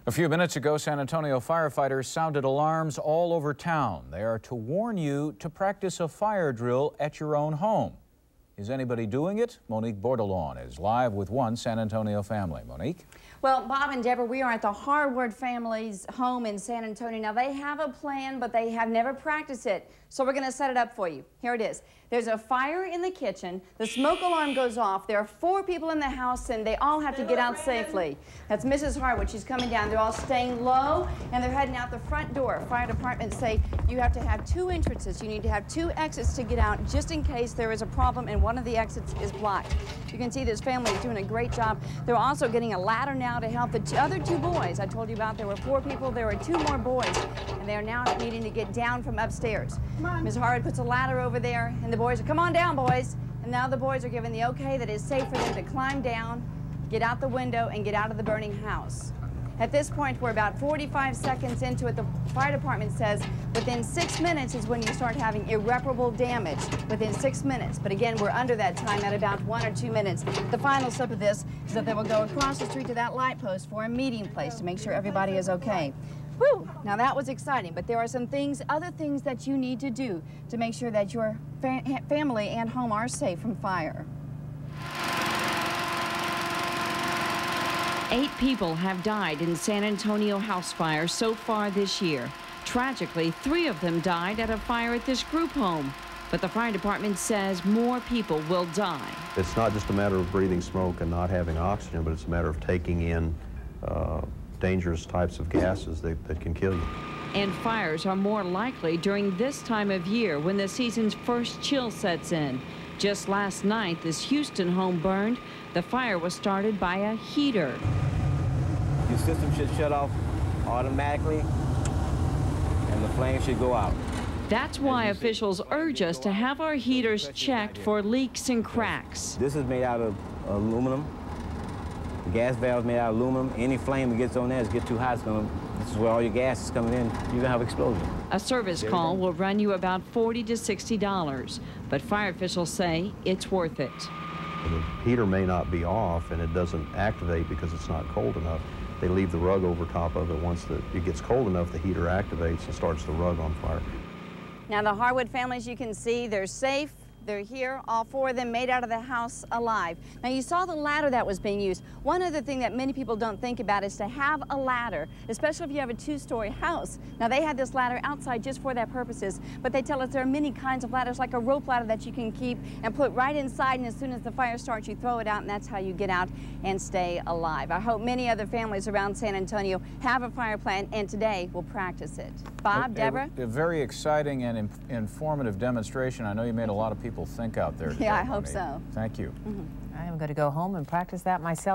A few minutes ago, San Antonio firefighters sounded alarms all over town. They are to warn you to practice a fire drill at your own home. Is anybody doing it? Monique Bordelon is live with one San Antonio family. Monique? Well, Bob and Deborah, we are at the Harwood family's home in San Antonio. Now, they have a plan, but they have never practiced it. So we're going to set it up for you. Here it is. There's a fire in the kitchen. The smoke alarm goes off. There are 4 people in the house, and they all have to get out safely. That's Mrs. Harwood. She's coming down. They're all staying low, and they're heading out the front door. Fire departments say you have to have 2 entrances. You need to have 2 exits to get out, just in case there is a problem and one of the exits is blocked. You can see this family is doing a great job. They're also getting a ladder now to help the other 2 boys. I told you about there were 4 people. There are 2 more boys, and they are now needing to get down from upstairs. Ms. Harwood puts a ladder over there, and the boys are, come on down, boys. And now the boys are given the okay that it's safe for them to climb down, get out the window, and get out of the burning house. At this point, we're about 45 seconds into it. The fire department says within 6 minutes is when you start having irreparable damage, within 6 minutes. But again, we're under that time at about 1 or 2 minutes. The final step of this is that they will go across the street to that light post for a meeting place to make sure everybody is okay. Whew, now that was exciting, but there are some things, other things that you need to do to make sure that your family and home are safe from fire. 8 people have died in San Antonio house fires so far this year. Tragically, 3 of them died at a fire at this group home. But the fire department says more people will die. It's not just a matter of breathing smoke and not having oxygen, but it's a matter of taking in dangerous types of gases that can kill you. And fires are more likely during this time of year when the season's first chill sets in. Just last night, this Houston home burned. The fire was started by a heater. Your system should shut off automatically, and the flame should go out. That's why officials urge us to have our heaters checked for leaks and cracks. This is made out of aluminum. The gas valve is made out of aluminum. Any flame that gets on there, gets too hot, this is where all your gas is coming in. You're gonna have explosion. A service call will run you about $40 to $60, but fire officials say it's worth it. The heater may not be off and it doesn't activate because it's not cold enough. They leave the rug over top of it. Once it gets cold enough, the heater activates and starts the rug on fire. Now the Harwood families, you can see they're safe. They're here, all 4 of them made out of the house alive. Now you saw the ladder that was being used. One other thing that many people don't think about is to have a ladder, especially if you have a 2-story house. Now they had this ladder outside just for that purposes, but they tell us there are many kinds of ladders, like a rope ladder that you can keep and put right inside, and as soon as the fire starts, you throw it out, and that's how you get out and stay alive. I hope many other families around San Antonio have a fire plan, and today will practice it. Bob, Deborah? A very exciting and informative demonstration. I know you made a lot of people think out there today. Yeah, I hope so. Thank you. I am going to go home and practice that myself.